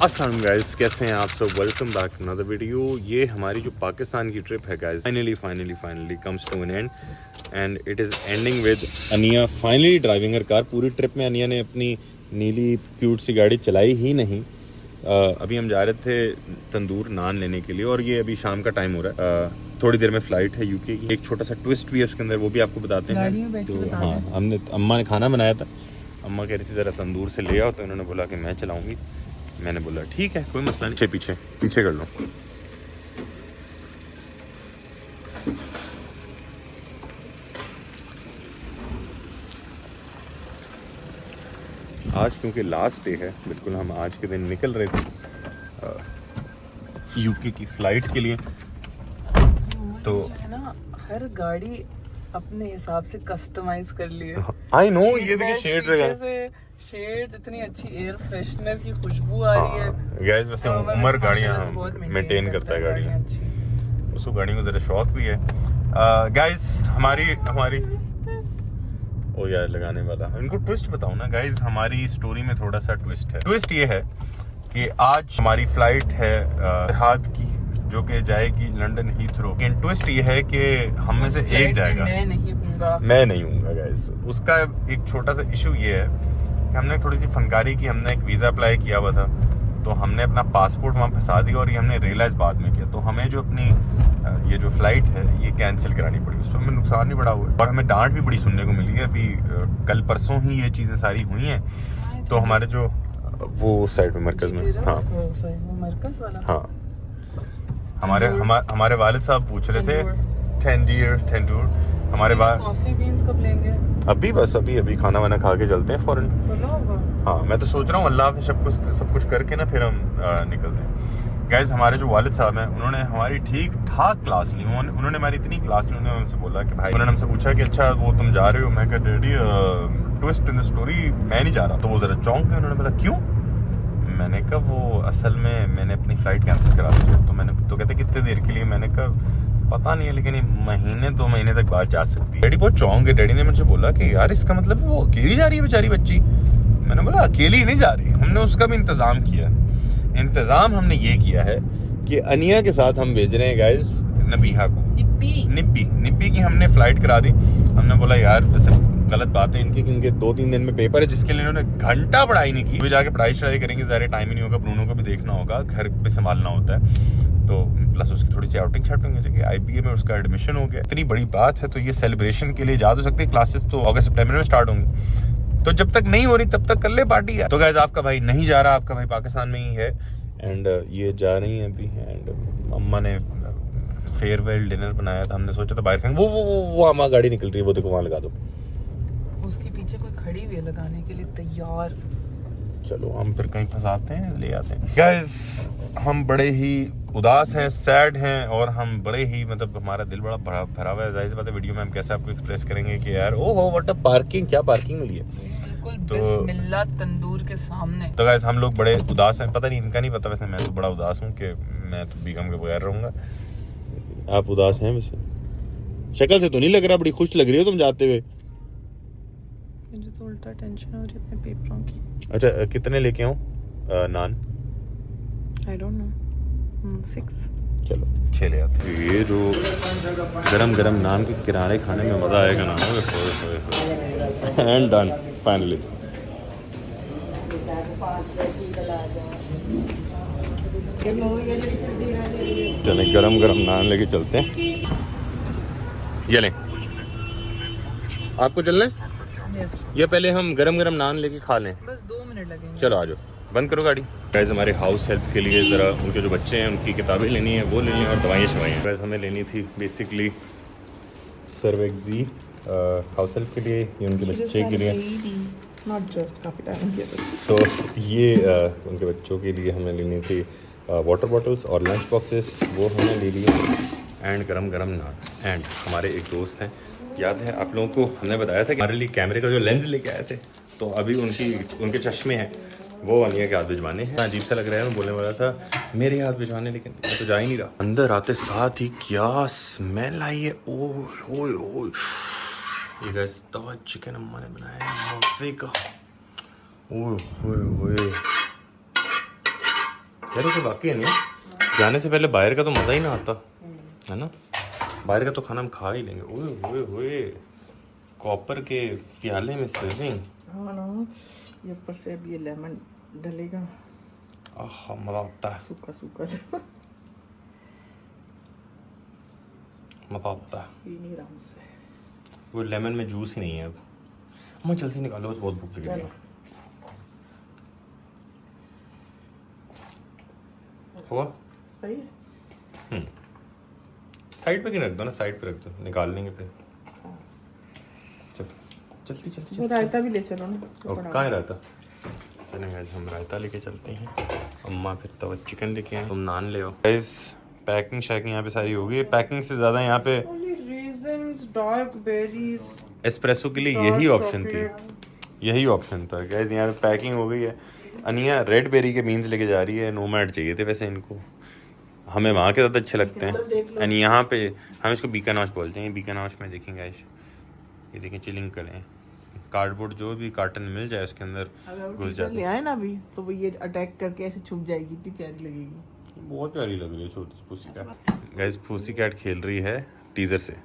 अस्सलाम गाइस, कैसे हैं आप सब। Welcome back to another video. ये हमारी जो पाकिस्तान की ट्रिप है guys, finally comes to an end and it is ending with Ania finally driving her car. पूरी ट्रिप में अनिया ने अपनी नीली क्यूट सी गाड़ी चलाई ही नहीं। अभी हम जा रहे थे तंदूर नान लेने के लिए और ये अभी शाम का टाइम हो रहा है। थोड़ी देर में फ़्लाइट है यूके की। एक छोटा सा ट्विस्ट भी है उसके अंदर, वो भी आपको बताते हैं। तो हाँ, अम्मा ने खाना बनाया था। अम्मा कह रही थी ज़रा तंदूर से ले आओ, तो इन्होंने बोला कि मैं चलाऊँगी। मैंने बोला ठीक है, कोई मसला नहीं। पीछे कर लो। आज क्योंकि लास्ट डे है, बिल्कुल हम आज के दिन निकल रहे थे यूके की फ़्लाइट के लिए। तो है ना, हर गाड़ी अपने हिसाब से कस्टमाइज कर ली है। आई नो, ये देखिए शेड्स इतनी अच्छी, एयर फ्रेशनर की खुशबू आ रही है। गैस वैसे उमर गाड़ियाँ मेंटेन करता है गाड़ियाँ, उसको गाड़ियों को ज़रा शौक भी है। गाइस हमारी ओ यार लगाने वाला, इनको ट्विस्ट बताऊँ ना गाइस। हमारी स्टोरी में थोड़ा सा ट्विस्ट है। ट्विस्ट ये है कि आज हमारी फ्लाइट है हाथ की, जो कि जाएगी लंदन हीथ्रो। लेकिन ट्विस्ट ये है कि हम में से एक जाएगा, मैं नहीं हूँगा गाइस। उसका एक छोटा सा इशू ये है कि हमने थोड़ी सी फनकारी की। हमने एक वीज़ा अप्लाई किया हुआ था, तो हमने अपना पासपोर्ट वहाँ फंसा दिया और ये हमने रियलाइज़ बाद में किया। तो हमें जो अपनी ये जो फ़्लाइट है ये कैंसिल करानी पड़ी। उसमें हमें नुकसान भी बड़ा हुआ है और हमें डांट भी बड़ी सुनने को मिली है। अभी कल परसों ही ये चीज़ें सारी हुई हैं। तो हमारे जो वो साइड में मरकज़ में, हाँ मरकज़ वाला, हाँ, हमारे वालिद साहब पूछ रहे थे तंदूर हमारे बाद कॉफी बीन्स कब लेंगे? अभी खाना वाना खा के चलते हैं फौरन। हाँ, मैं तो सोच रहा हूँ अल्लाह हाफ़िज़ सब कुछ करके ना फिर हम निकलते हैं। गाइस हमारे जो वालिद साहब हैं, उन्होंने हमारी ठीक ठाक क्लास ली। उन्होंने हमारी इतनी क्लास ली। उन्होंने हमसे बोला कि भाई, उन्होंने हमसे पूछा कि अच्छा वो तुम जा रहे हो? मैं कहा daddy twist in the story, मैं नहीं जा रहा। तो वो ज़रा चौंक गए। उन्होंने बोला क्यों? मैंने कहा वो असल में मैंने अपनी फ़्लाइट कैंसिल करा दी है। तो कहते कितने देर के लिए? मैंने कहा पता नहीं है, लेकिन ये महीने 2 महीने तक बाहर जा सकती है। डैडी बहुत चौंक गए। डैडी ने मुझे बोला कि यार इसका मतलब वो अकेली जा रही है बेचारी बच्ची। मैंने बोला अकेली नहीं जा रही, हमने उसका भी इंतज़ाम किया। इंतज़ाम हमने ये किया है कि अनिया के साथ हम भेज रहे हैं गाइस नबीहा को, निब्बी की हमने फ़्लाइट करा दी। हमने बोला यार वैसे गलत बात है इनकी, क्योंकि 2-3 दिन में पेपर है, जिसके लिए इन्होंने घंटा पढ़ाई नहीं की। अभी जाके पढ़ाई करेंगे, ज़्यादा टाइम ही नहीं होगा। ब्रूनो को भी देखना होगा, घर पे संभालना होता है, तो प्लस उसकी थोड़ी सी आउटिंग हो जाएगी। IBA में उसका एडमिशन हो गया। इतनी बड़ी बात है, तो ये सेलिब्रेशन के लिए जा तो सकते हैं। क्लासेस तो अगस्त सितंबर में स्टार्ट होंगी, तो जब तक नहीं हो रही तब तक कर ले पार्टी है। तो गाइस आपका भाई नहीं जा रहा, आपका भाई पाकिस्तान में ही है एंड ये जा रही हैं अभी। एंड अम्मा ने फेयरवेल डिनर बनाया था, हमने सोचा था बाहर खाएंगे। वो अम्मा गाड़ी निकल रही है, वो देखो वहाँ लगा दो। उसके पीछे कोई खड़ी हुई है लगाने के लिए तैयार। चलो हम फिर कहीं फंसाते हैं, ले आते हैं। गाइस हम बड़े ही उदास हैं, सैड हैं, और हम बड़े ही मतलब हमारा दिल बड़ा भरा हुआ है। जाहिर सी बात है, वीडियो में हम कैसे आपको एक्सप्रेस करेंगे कि यार ओहो व्हाट अ पार्किंग, क्या पार्किंग मिली है। तो बिस्मिल्लाह तंदूर के सामने। तो गाइस हम लोग बड़े उदास हैं। पता नहीं, इनका नहीं पता, वैसे मैं तो बड़ा उदास हूँ कि मैं तो बीगम के बगैर रहूँगा। आप उदास हैं? वैसे शक्ल से तो नहीं लग रहा, बड़ी खुश लग रही हो तुम जाते हुए। मुझे तो उल्टा टेंशन हो रही है अपने पेपरों की। अच्छा कितने लेके आऊँ नान? I don't know, 6। चलो 6 ले आते। ये जो गरम नान के किनारे खाने में मज़ा आएगा ना। And done finally. चलें गरम नान लेके चलते हैं। ये लें, आपको चलना है? ये पहले हम गरम नान लेके खा लें, बस 2 मिनट लगेंगे। चलो आ जाओ, बंद करो गाड़ी। गाइस हमारे हाउस हेल्प के लिए ज़रा उनके जो बच्चे हैं उनकी किताबें लेनी है, वो लेनी है, और दवाइयाँ। गाइस हमें लेनी थी बेसिकली सर्वेक्सी हाउस हेल्प के लिए, ये उनके बच्चे के लिए, नॉट जस्ट काफ़ी टाइम के। तो ये उनके बच्चों के लिए हमें लेनी थी वाटर बॉटल्स और लंच बॉक्सेस, वो हमने ले लिए। एंड गरम नान। एंड हमारे एक दोस्त हैं, याद है आप लोगों को हमने बताया था कि हमारे लिए कैमरे का जो लेंस लेके आए थे, तो अभी उनके चश्मे हैं, वो अनिया के हाथ भिजवाने हैं। अजीब सा लग रहा है, मैं बोलने वाला था मेरे हाथ भिजवाने, लेकिन मैं तो जा ही नहीं रहा। अंदर आते साथ ही क्या स्मेल आई है, ओह ये गाइस तवा चिकन अम्मा ने बनाया है मज़े का। ओए मेरे को वाकई नहीं जाने से पहले बाहर का तो मज़ा ही ना आता है ना। बाहर का तो खाना हम खा ही लेंगे। ओए ओए ओए कॉपर के प्याले में सर्विंग। हाँ ना, ये ऊपर से अब ये लेमन डलेगा। आह मज़ा आता है, सूखा सूखा मज़ा आता है। पी नहीं रहा मुझसे। वो लेमन में जूस ही नहीं है अब। मैं जल्दी निकालो, बस बहुत भूख लगी है। हुआ सही है। साइड पे क्यों रख दो ना, साइड पे रख दो, निकाल लेंगे फिर। चल जल्दी जल्दी वो रायता भी ले चलो ना। और कहाँ है रायता? चलेंगे आज हम रायता लेके चलते हैं। अम्मा फिर तो चिकन लेके आए, तुम नान ले आओ। गाइस पैकिंग शैकिंग यहाँ पे सारी हो गई। पैकिंग से ज़्यादा यहाँ पे रेज़न्स, डार्क बेरीज, एस्प्रेसो के लिए यही ऑप्शन थी, यही ऑप्शन था। गाइस यहाँ पे पैकिंग हो गई है। अनिया रेड बेरी के बीन्स लेके जा रही है। नोमैड चाहिए थे वैसे इनको, हमें वहाँ के ज़्यादा अच्छे लगते हैं। एंड यहाँ पे हम इसको बीकानौश बोलते हैं। बीकानौश में देखेंगे गाइस, ये देखें चिलिंग करें, कार्डबोर्ड जो भी कार्टन मिल जाए उसके अंदर घुस जाते ले आए ना अभी, तो वो ये अटैक करके ऐसे छुप जाएगी, इतनी प्यारी लगेगी। बहुत प्यारी लग रही है छोटी सी pussy cat. Guys pussy cat खेल रही है टीजर से।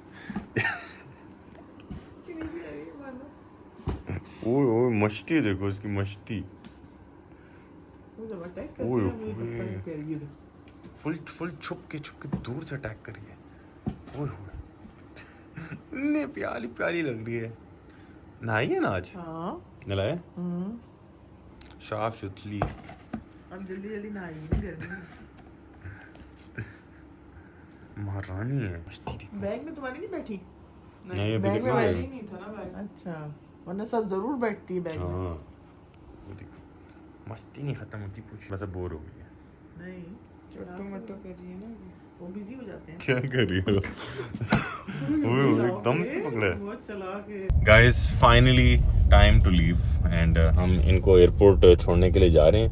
ओए ओए मस्ती देखो इसकी मस्ती। ओए फुल फुल छुप के दूर से अटैक करिए। ओए ओए इतनी प्यारी प्यारी लग रही है। नहाई है ना आज? हाँ नलाए साफ सुथरी। अब जल्दी जल्दी नहाएगी, गर्मी महारानी है। बैग में तुम्हारी नहीं बैठी? नहीं बैग में है। बैठी नहीं था ना बैग। अच्छा, वरना सब जरूर बैठती है बैग में। हाँ वो देखो मस्ती नहीं खत्म होती, पूछ बस अब बोर हो गई है। नहीं छोटो मोटो कर रही है ना, वो बिजी हो जाते हैं। क्या कर रही हो? ओए ओए एकदम से पकड़ा है। बहुत चला के। Guys finally time to leave and हम इनको एयरपोर्ट छोड़ने के लिए जा रहे हैं।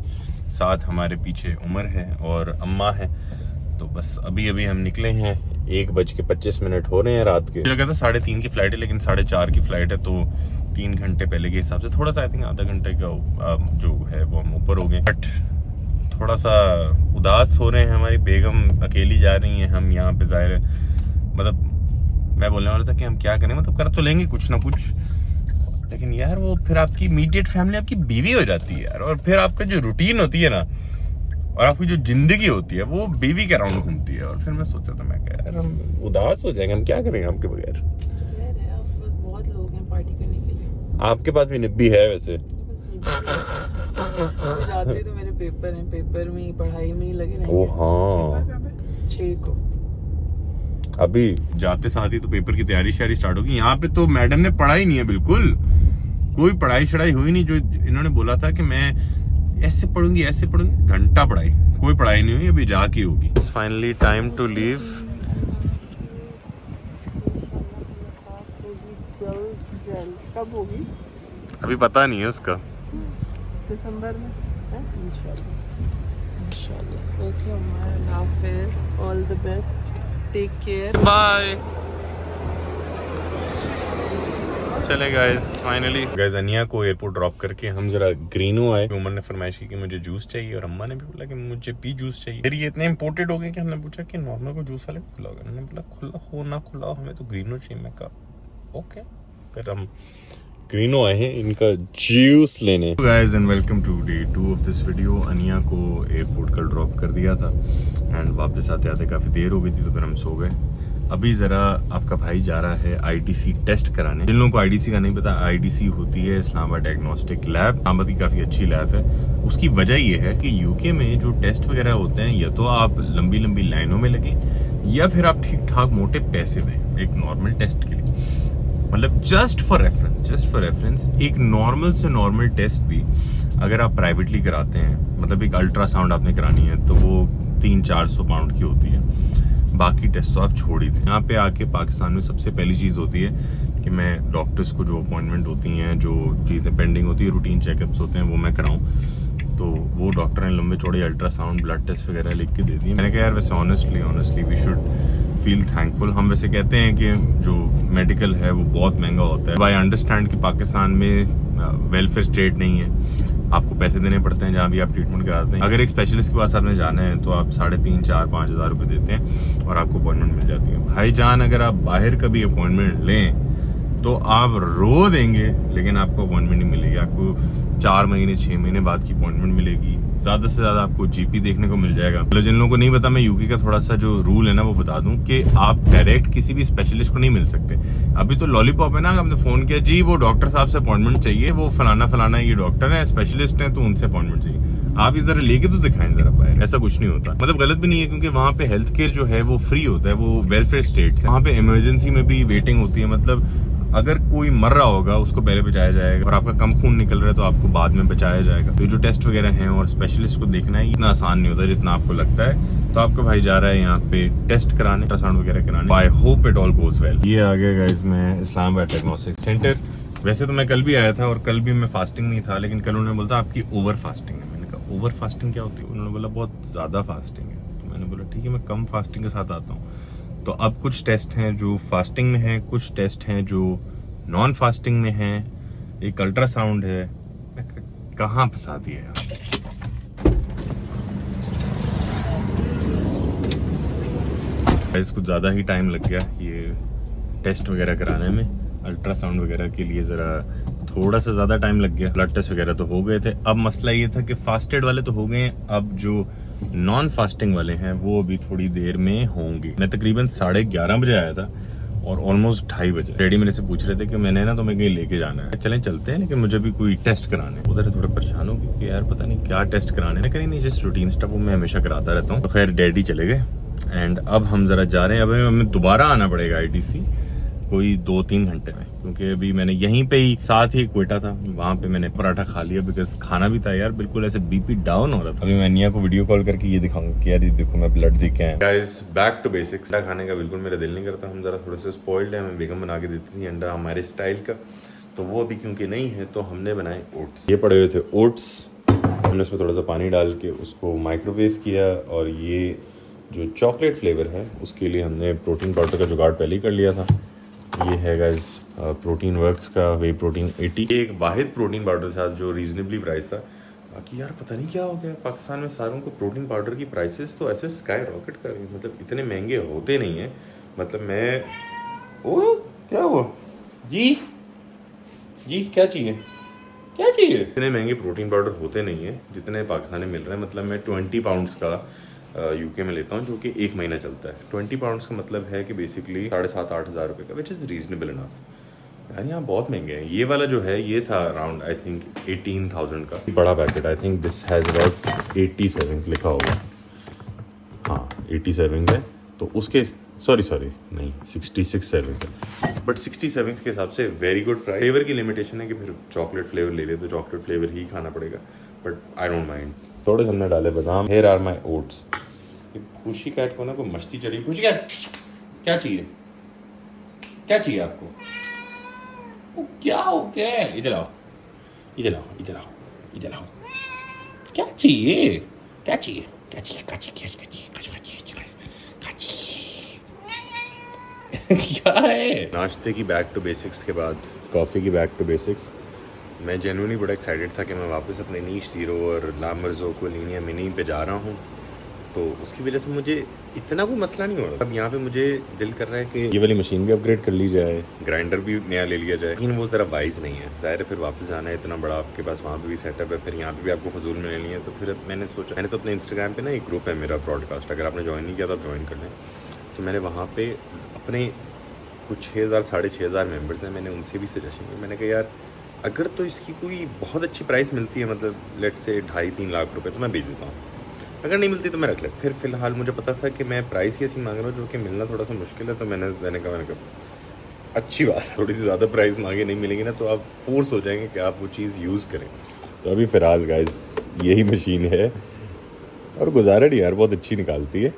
साथ हमारे पीछे उमर है और अम्मा है। तो बस अभी अभी हम निकले हैं, 1:25 हो रहे हैं रात के। मुझे लगा था 3:30 की फ्लाइट है, लेकिन 4:30 की फ्लाइट है। तो 3 घंटे पहले के हिसाब से थोड़ा सा आई थिंक आधा घंटे का जो है वो हम ऊपर हो गए। बट थोड़ा सा उदास हो रहे हैं। हमारी बेगम अकेली जा रही हैं, हम यहाँ पे ज़ाहिर है मतलब मैं बोलने वाला था कि हम क्या करें, मतलब कर तो लेंगे कुछ ना कुछ, लेकिन यार वो फिर आपकी इमीडिएट फैमिली आपकी बीवी हो जाती है यार। और फिर आपका जो रूटीन होती है ना और आपकी जो जिंदगी होती है वो बीवी के अराउंड घूमती है। और फिर मैं सोचा था, मैं कह यार हम उदास हो जाएंगे, हम क्या करेंगे आपके बगैर। बस बहुत लोग हैं पार्टी करने के लिए। आपके पास भी निब्बी है वैसे। जाते तो मेरे पेपर हैं, पेपर में ही पढ़ाई में ही लगे रहेंगे। ओ हाँ 6 को अभी जाते साथ ही तो पेपर की तैयारी शायरी स्टार्ट होगी। यहाँ पे तो मैडम ने पढ़ाई नहीं है, बिल्कुल कोई पढ़ाई शढ़ाई हुई नहीं। जो इन्होंने बोला था कि मैं ऐसे पढ़ूंगी ऐसे पढ़ूंगी, घंटा पढ़ाई, कोई पढ़ाई नहीं हुई। अभी जाके होगी। Finally time to leave. कब होगी अभी पता नहीं है उसका। दिसंबर में इंशाल्लाह। ओके अल्लाह हाफिज, all the best, take care, bye. चले गाइस फाइनली गाइस अनिया को एयरपोर्ट ड्रॉप करके हम जरा ग्रीनो आए। उमर ने फरमाइश की कि मुझे जूस चाहिए और अम्मा ने भी बोला कि मुझे भी जूस चाहिए। फिर ये इतने इंपोर्टेड हो गए कि हमने पूछा कि नॉर्मल को जूस वाले को खुला होगा। उन्होंने बोला खुला हो ना खुला हो, हमें तो ग्रीनो चाहिए। मैं कहा ओके, फिर हम ग्रीनो आए हैं इनका जूस लेने। Guys and welcome to day 2 of this video. Ania को एयरपोर्ट कल ड्रॉप कर दिया था एंड वापस आते आते काफ़ी देर हो गई थी, तो फिर हम सो गए। अभी ज़रा आपका भाई जा रहा है IDC टेस्ट कराने। जिन लोगों को IDC का नहीं पता, IDC होती है इस्लामाबाद डायग्नोस्टिक लैब। इस्लामाबाद की काफ़ी अच्छी लैब है। उसकी वजह ये है कि UK में जो टेस्ट वगैरह होते हैं, या तो आप लंबी लंबी लाइनों में लगें या फिर आप ठीक ठाक मोटे पैसे दें एक नॉर्मल टेस्ट के लिए। मतलब जस्ट फॉर रेफरेंस एक नॉर्मल से नॉर्मल टेस्ट भी अगर आप प्राइवेटली कराते हैं, मतलब एक अल्ट्रासाउंड आपने करानी है, तो वो 300-400 पाउंड की होती है। बाकी टेस्ट तो आप छोड़ ही दें। यहाँ पे आके पाकिस्तान में सबसे पहली चीज़ होती है कि मैं डॉक्टर्स को जो अपॉइंटमेंट होती हैं, जो चीज़ें पेंडिंग होती है, रूटीन चेकअप्स होते हैं, वो मैं कराऊँ। तो वो डॉक्टर ने लंबे चौड़े अल्ट्रासाउंड ब्लड टेस्ट वगैरह लिख के दे दी। मैंने कहा यार वैसे honestly we should feel thankful. हम वैसे कहते हैं कि जो मेडिकल है वो बहुत महंगा होता है। आई अंडरस्टैंड कि पाकिस्तान में वेलफेयर स्टेट नहीं है, आपको पैसे देने पड़ते हैं जहाँ भी आप ट्रीटमेंट कराते हैं। अगर एक स्पेशलिस्ट के पास आपने जाना है तो आप 3,500, 4,000, 5,000 रुपये देते हैं और आपको अपॉइंटमेंट मिल जाती है। भाईजान अगर आप बाहर कभी अपॉइंटमेंट लें तो आप रो देंगे, लेकिन आपको अपॉइंटमेंट नहीं मिलेगी। आपको 4 महीने 6 महीने बाद की अपॉइंटमेंट मिलेगी। ज़्यादा से ज़्यादा आपको जीपी देखने को मिल जाएगा। मतलब जिन लोगों को नहीं पता, मैं यूके का थोड़ा सा जो रूल है ना वो बता दूं कि आप डायरेक्ट किसी भी स्पेशलिस्ट को नहीं मिल सकते। अभी तो लॉलीपॉप है ना, आपने फ़ोन किया जी वो डॉक्टर साहब से अपॉइंटमेंट चाहिए, वो फलाना ये डॉक्टर है, स्पेशलिस्ट है, तो उनसे अपॉइंटमेंट चाहिए। आप इधर लेके तो दिखाएं जरा बाहर। ऐसा कुछ नहीं होता, मतलब गलत भी नहीं है, क्योंकि वहाँ पे हेल्थ केयर जो है वो फ्री होता है, वो वेलफेयर स्टेट है। वहाँ पे इमरजेंसी में भी वेटिंग होती है। मतलब अगर कोई मर रहा होगा उसको पहले बचाया जाएगा, और आपका कम खून निकल रहा है तो आपको बाद में बचाया जाएगा। तो जो टेस्ट वगैरह हैं और स्पेशलिस्ट को देखना है इतना आसान नहीं होता जितना आपको लगता है। तो आपका भाई जा रहा है यहाँ पे टेस्ट कराने, अल्ट्रासाउंड वगैरह कराने। I hope it all goes well. ये आ गया गाइस मैं इस्लामाबाद डायग्नोस्टिक सेंटर। वैसे तो मैं कल भी आया था और कल भी मैं फास्टिंग नहीं था, लेकिन कल उन्होंने बोला आपकी ओवर फास्टिंग है। मैंने कहा ओवर फास्टिंग क्या होती है? उन्होंने बोला बहुत ज़्यादा फास्टिंग है। तो मैंने बोला ठीक है, मैं कम फास्टिंग के साथ आता हूँ। तो अब कुछ टेस्ट हैं जो फास्टिंग में हैं, कुछ टेस्ट हैं जो नॉन फास्टिंग में है, एक अल्ट्रासाउंड है। कहाँ फंसा दिया है? कुछ ज़्यादा ही टाइम लग गया ये टेस्ट वगैरह कराने में। अल्ट्रासाउंड वगैरह के लिए ज़रा थोड़ा सा ज़्यादा टाइम लग गया। ब्लड टेस्ट वगैरह तो हो गए थे। अब मसला ये था कि फास्टेड वाले तो हो गए हैं, अब जो नॉन फास्टिंग वाले हैं वो अभी थोड़ी देर में होंगे। मैं तकरीबन 11:30 बजे आया था और ऑलमोस्ट 2:30 बजे डैडी मेरे से पूछ रहे थे कि मैंने ना तुम्हें कहीं लेके जाना है, चलें चलते हैं, लेकिन मुझे भी कोई टेस्ट कराने। उधर थोड़ा परेशान हो गया कि यार पता नहीं क्या टेस्ट कराने हैं। कहीं नहीं, जिस रूटीन स्टफ वो मैं हमेशा कराता रहता हूँ। तो खैर डैडी चले गए एंड अब हम जरा जा रहे हैं। अब हमें दोबारा आना पड़ेगा ITC कोई 2-3 घंटे में, क्योंकि अभी मैंने यहीं पे ही साथ ही क्वेटा था, वहाँ पे मैंने पराठा खा लिया, बिकॉज खाना भी था यार, बिल्कुल ऐसे BP डाउन हो रहा था। अभी मैं निया को वीडियो कॉल करके ये दिखाऊंगा कि यार ये देखो मैं ब्लड देख के आया। Guys back to basics. खाने का बिल्कुल मेरा दिल नहीं करता, हम जरा थोड़े से स्पॉइल्ड है। हमें बेगम बना के देती थी अंडा हमारे स्टाइल का, तो वो अभी क्योंकि नहीं है तो हमने बनाए ओट्स। ये पड़े हुए थे ओट्स, हमने उसमें थोड़ा सा पानी डाल के उसको माइक्रोवेव किया। और ये जो चॉकलेट फ्लेवर है उसके लिए हमने प्रोटीन पाउडर का जुगाड़ पहले ही कर लिया था। ये है गाइस प्रोटीन वर्क्स का वे प्रोटीन 80। एक वाहिद प्रोटीन पाउडर था जो रीजनेबली प्राइस था। बाकी यार पता नहीं क्या हो गया पाकिस्तान में, सारों को प्रोटीन पाउडर की प्राइसेस तो ऐसे स्काई रॉकेट कर रही, मतलब इतने महंगे होते नहीं हैं। मतलब मैं ओ क्या हुआ जी क्या चाहिए इतने महंगे प्रोटीन पाउडर होते नहीं है जितने पाकिस्तान में मिल रहे हैं। मतलब मैं 20 पाउंड्स का यूके में लेता हूँ जो कि 1 महीना चलता है। 20 पाउंड्स का मतलब है कि बेसिकली 7,500-8 हज़ार रुपये का, विच इज़ रीजनेबल इनफ। यार यहाँ बहुत महंगे हैं। ये वाला जो है ये था अराउंड आई थिंक 18,000 का बड़ा packet. I think this has about 80 servings लिखा होगा। हाँ 80 सर्विंग्स है, तो उसके सॉरी नहीं 66 सर्विंग्स है, बट 60 सर्विंग्स के हिसाब से वेरी गुड प्राइस। फ्लेवर की लिमिटेशन है कि फिर चॉकलेट फ्लेवर ले ले तो चॉकलेट फ्लेवर ही खाना पड़ेगा, बट आई डोंट माइंड। थोड़े से हमने डाले बादाम। Here are my oats. ये खुशी कैट को ना कोई मस्ती चढ़ी। खुशी कैट क्या चाहिए आपको? वो क्या हो गया? इधर आओ क्या चाहिए? क्या है? नाश्ते की बैक टू बेसिक्स के बाद कॉफ़ी की बैक टू बेसिक्स। मैं जेन्युइनली बड़ा एक्साइटेड था कि मैं वापस अपने नीश ज़ीरो और लामर्जो को लिनिया मिनी पे जा रहा हूँ, तो उसकी वजह से मुझे इतना कोई मसला नहीं हो रहा। अब यहाँ पे मुझे दिल कर रहा है कि ये वाली मशीन भी अपग्रेड कर ली जाए, ग्राइंडर भी नया ले लिया जाए, लेकिन वो ज़रा वाइज नहीं है। ज़ाहिर है फिर वापस जाना है, इतना बड़ा आपके पास वहाँ पे भी सेटअप है, फिर यहाँ पे भी आपको फजूल में लेनी है। तो फिर मैंने सोचा, मैंने तो अपने इंस्टाग्राम पे ना एक ग्रुप है मेरा ब्रॉडकास्ट, अगर आपने ज्वाइन नहीं किया तो आप ज्वाइन कर लें। तो मैंने वहाँ पर अपने कुछ 6,000-6,500 मेम्बर्स हैं, मैंने उनसे भी सजेशन की। मैंने कहा यार अगर तो इसकी कोई बहुत अच्छी प्राइस मिलती है, मतलब लेट से 2.5-3 लाख रुपए, तो मैं बेच देता हूँ। अगर नहीं मिलती तो मैं रख ले। फिर फिलहाल मुझे पता था कि मैं प्राइस ही ऐसी मांग रहा हूँ जो कि मिलना थोड़ा सा मुश्किल है, तो मैंने कहा अच्छी बात, थोड़ी सी ज़्यादा प्राइस मांगे नहीं मिलेगी ना तो आप फोर्स हो जाएंगे कि आप वो चीज़ यूज़ करें। तो अभी फ़िलहाल गाइस यही मशीन है और गुजारा यार बहुत अच्छी निकालती है।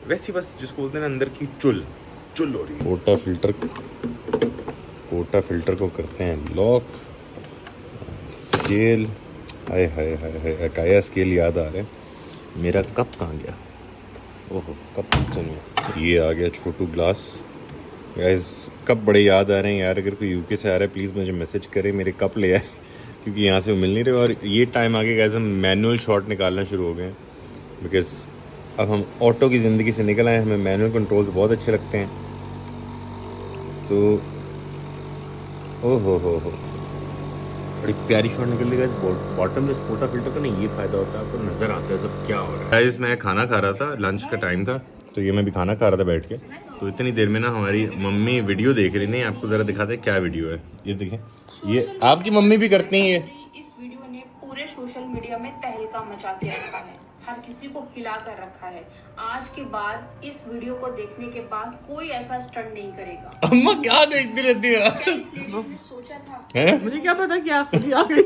वैसे बस जिसको बोलते हैं ना अंदर की चुल हो रही है। कोटा फिल्टर को करते हैं लॉक। स्केल, हाय अकाया स्केल याद आ रहा है। मेरा कप कहाँ गया? ओहो कप किचन में। ये आ गया छोटू ग्लास। गाइस कप बड़े याद आ रहे हैं यार, अगर कोई यूके से आ रहा है प्लीज़ मुझे मैसेज करे, मेरे कप ले आए क्योंकि यहाँ से वो मिल नहीं रहे। और ये टाइम आगे गैस हम मैनुअल शॉट निकालना शुरू हो गए हैं, बिकॉज अब हम ऑटो की ज़िंदगी से निकल आए, हमें मैनुअल कंट्रोल्स बहुत अच्छे लगते हैं। तो हो बड़ी प्यारी शॉट निकल रही है। बॉटम में स्पोटा फिल्टर का नहीं ये फ़ायदा होता है, आपको नज़र आता है सब क्या हो रहा है। गाइस मैं खाना खा रहा था, लंच का टाइम था, तो ये मैं भी खाना खा रहा था बैठ के। तो इतनी देर में ना हमारी मम्मी वीडियो देख रही, नहीं आपको ज़रा दिखाते हैं क्या वीडियो है। ये देखें, ये आपकी मम्मी भी करती हैं ये। इस वीडियो ने पूरे सोशल मीडिया में तहलका मचा के रखा है, हर किसी को हिला कर रखा है। आज के बाद इस वीडियो को देखने के बाद कोई ऐसा स्टंट नहीं करेगा। अम्मा क्या देखती रहती है? क्या इस लेडी ने सोचा था? हैं? मुझे क्या पता क्या खुद ही आ गई।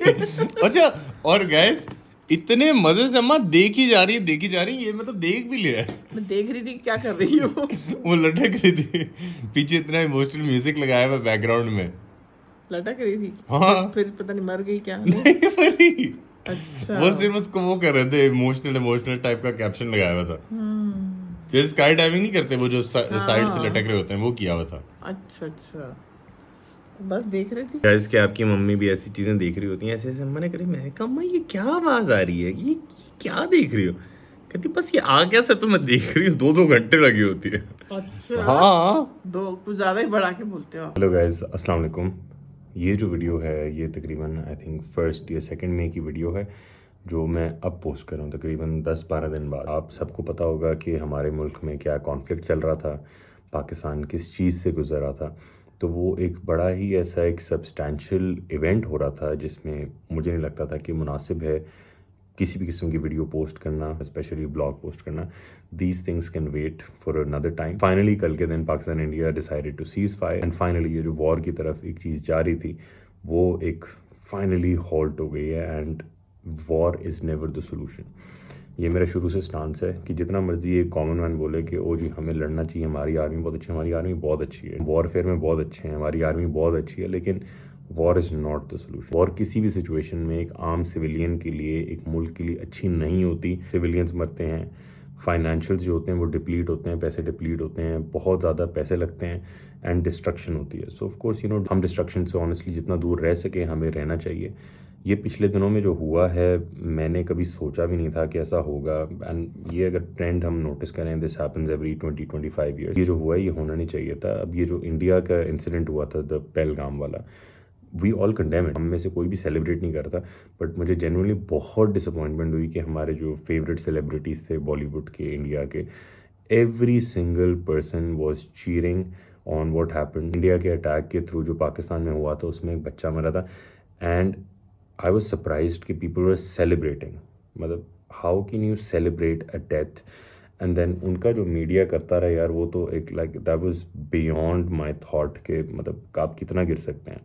अच्छा, और गैस इतने मजे से अम्मा देखी जा रही है, ये मतलब देख भी लिया है। मैं देख रही थी क्या कर रही हो। वो लटक रही थी पीछे, इतना इमोशनल म्यूजिक लगाया हुआ बैकग्राउंड में। लटक रही थी। हाँ फिर पता नहीं मर गई क्या। नहीं मरी। अच्छा वो सिर्फ उसको वो कर रहे थे, इमोशनल टाइप का कैप्शन लगाया हुआ था। जैसे स्काई डाइविंग नहीं करते वो जो साइड से लटक रहे होते हैं, वो किया हुआ था। अच्छा बस देख रही थी। गाइस क्या आपकी मम्मी भी ऐसी चीजें देख रही होती हैं? ऐसे ऐसे अम्मा ने करी, मैंने कहा अम्मा ये क्या आवाज आ रही है, ये क्या देख रही हो? कहती बस ये आ गया था तो मैं देख रही हूँ, 2 घंटे लगी होती है। अच्छा हाँ दो कुछ ज्यादा ही बढ़ा के बोलते हो। हेलो गाइस, अस्सलाम वालेकुम। ये जो वीडियो है ये तकरीबन आई थिंक 1 या 2 मई की वीडियो है, जो मैं अब पोस्ट कर रहा हूँ तकरीबन 10-12 दिन बाद। आप सबको पता होगा कि हमारे मुल्क में क्या कॉन्फ्लिक्ट चल रहा था, पाकिस्तान किस चीज़ से गुजर रहा था। तो वो एक बड़ा ही ऐसा एक सब्सटैंशियल इवेंट हो रहा था, जिसमें मुझे नहीं लगता था कि मुनासिब है किसी भी किस्म की वीडियो पोस्ट करना, स्पेशली ब्लॉग पोस्ट करना। These things can wait for another time. Finally कल के दिन Pakistan India decided to cease fire, and finally ये जो वॉर की तरफ एक चीज़ जा रही थी वो एक फाइनली हॉल्ट हो गई है, and war is never the solution. ये मेरा शुरू से स्टांस है कि जितना मर्जी एक कॉमन मैन बोले कि ओ जी हमें लड़ना चाहिए, हमारी आर्मी बहुत अच्छी है, हमारी आर्मी बहुत अच्छी है, वॉरफेयर में बहुत अच्छे हैं, हमारी आर्मी बहुत अच्छी है, लेकिन war is not the solution. War किसी भी सिचुएशन में एक आम सिविलियन के लिए, एक मुल्क के लिए अच्छी नहीं होती। सिविलियंस मरते हैं, फाइनेंशियल्स जो होते हैं वो डिप्लीट होते हैं, पैसे डिप्लीट होते हैं, बहुत ज़्यादा पैसे लगते हैं, एंड डिस्ट्रक्शन होती है। सो ऑफ कोर्स हम डिस्ट्रक्शन से ऑनेस्टली जितना दूर रह सके हमें रहना चाहिए। ये पिछले दिनों में जो हुआ है मैंने कभी सोचा भी नहीं था कि ऐसा होगा, एंड ये अगर ट्रेंड हम नोटिस करें, दिस हैपेंस एवरी 20-25 ईयर्स। ये जो हुआ है ये होना नहीं चाहिए था। अब ये जो इंडिया का इंसिडेंट हुआ था, द पहलगाम वाला, वी ऑल कंडेम इट। हम में से कोई भी सेलिब्रेट नहीं करता, बट मुझे जेन्युइनली बहुत डिसअपॉइंटमेंट हुई कि हमारे जो फेवरेट सेलिब्रिटीज़ थे बॉलीवुड के, इंडिया के, every single person was cheering on what happened. India के अटैक के थ्रू जो पाकिस्तान में हुआ था उसमें एक बच्चा मरा था, एंड आई वॉज सरप्राइज्ड कि पीपल वर सेलिब्रेटिंग। मतलब how can you celebrate a death, and then उनका जो मीडिया करता रहा यार, वो तो एक like that was beyond my thought के मतलब आप कितना गिर सकते हैं,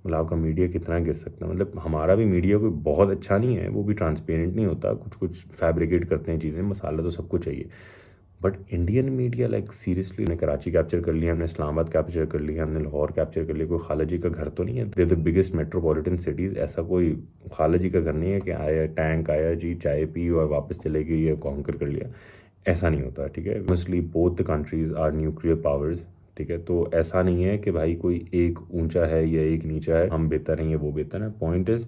मतलब आपका मीडिया कितना गिर सकता है। मतलब हमारा भी मीडिया कोई बहुत अच्छा नहीं है, वो भी ट्रांसपेरेंट नहीं होता, कुछ फैब्रिकेट करते हैं चीज़ें, मसाला तो सबको चाहिए। But Indian media like seriously, हमने कराची कैप्चर कर लिया, हमने इस्लामाबाद कैप्चर कर लिया, हमने लाहौर कैप्चर कर लिया। कोई खाला जी का घर तो नहीं है, दे द बिगेस्ट मेट्रोपॉलिटन सिटीज़। ऐसा कोई खाला जी का घर नहीं है कि आया टैंक आया जी, चाय पी और वापस चले गई या कॉन्कर कर लिया। ऐसा नहीं होता, ठीक है। Mostly both the countries are nuclear powers, ठीक है। तो ऐसा नहीं है कि भाई कोई एक ऊंचा है या एक नीचा है, हम बेहतर हैं या वो बेहतर है। पॉइंट इज़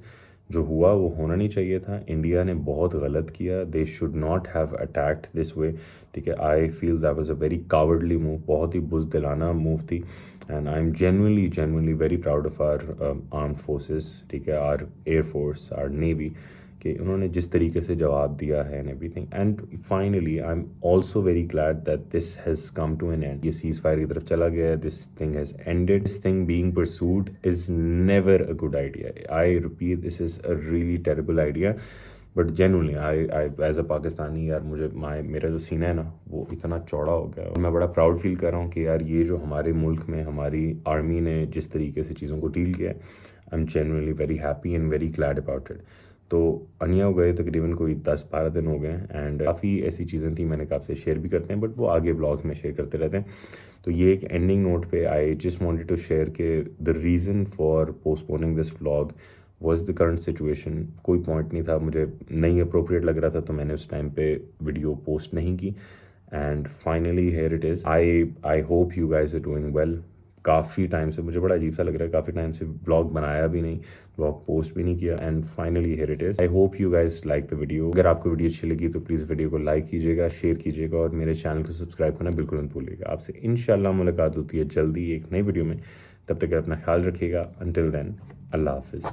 जो हुआ वो होना नहीं चाहिए था। इंडिया ने बहुत गलत किया, they should not have attacked this way, ठीक है। I feel that was a very cowardly move, बहुत ही बुज़दिलाना मूव थी, and I am genuinely very proud of our armed forces, ठीक है, our air force, our navy, कि उन्होंने जिस तरीके से जवाब दिया है and everything. And finally I am also very glad that this has come to an end. ये सीज फायर की तरफ चला गया, this thing has ended. This thing being pursued is never a good idea. I repeat, this is a really terrible idea. But genuinely I as a Pakistani यार, मुझे मेरा जो सीना है ना वो इतना चौड़ा हो गया, और मैं बड़ा प्राउड फील कर रहा हूँ कि यार ये जो हमारे मुल्क में हमारी आर्मी ने जिस तरीके से चीज़ों को डील किया है, आई am genuinely very happy and very glad about it. तो अनिया हो गए तकरीबन कोई 10-12 दिन हो गए, एंड काफ़ी ऐसी चीज़ें थी मैंने कहा आपसे शेयर भी करते हैं, बट वो आगे ब्लॉग्स में शेयर करते रहते हैं। तो ये एक एंडिंग नोट पे I just wanted to share के the reason for postponing this vlog was the current situation. कोई पॉइंट नहीं था, मुझे नहीं अप्रोप्रिएट लग रहा था, तो मैंने उस टाइम पे वीडियो पोस्ट नहीं की, and finally here it is. I hope you guys are doing well. काफ़ी टाइम से, मुझे बड़ा अजीब सा लग रहा है, काफ़ी टाइम से व्लॉग बनाया भी नहीं, व्लॉग पोस्ट भी नहीं किया, and finally here it is. I hope you guys like the video. अगर आपको वीडियो अच्छी लगी तो प्लीज़ वीडियो को लाइक कीजिएगा, शेयर कीजिएगा और मेरे चैनल को सब्सक्राइब करना बिल्कुल मत भूलिएगा। आपसे इंशाल्लाह मुलाकात होती है जल्दी एक नई वीडियो में, तब तक अपना ख्याल रखिएगा। अंटिल देन, अल्लाह हाफिज़।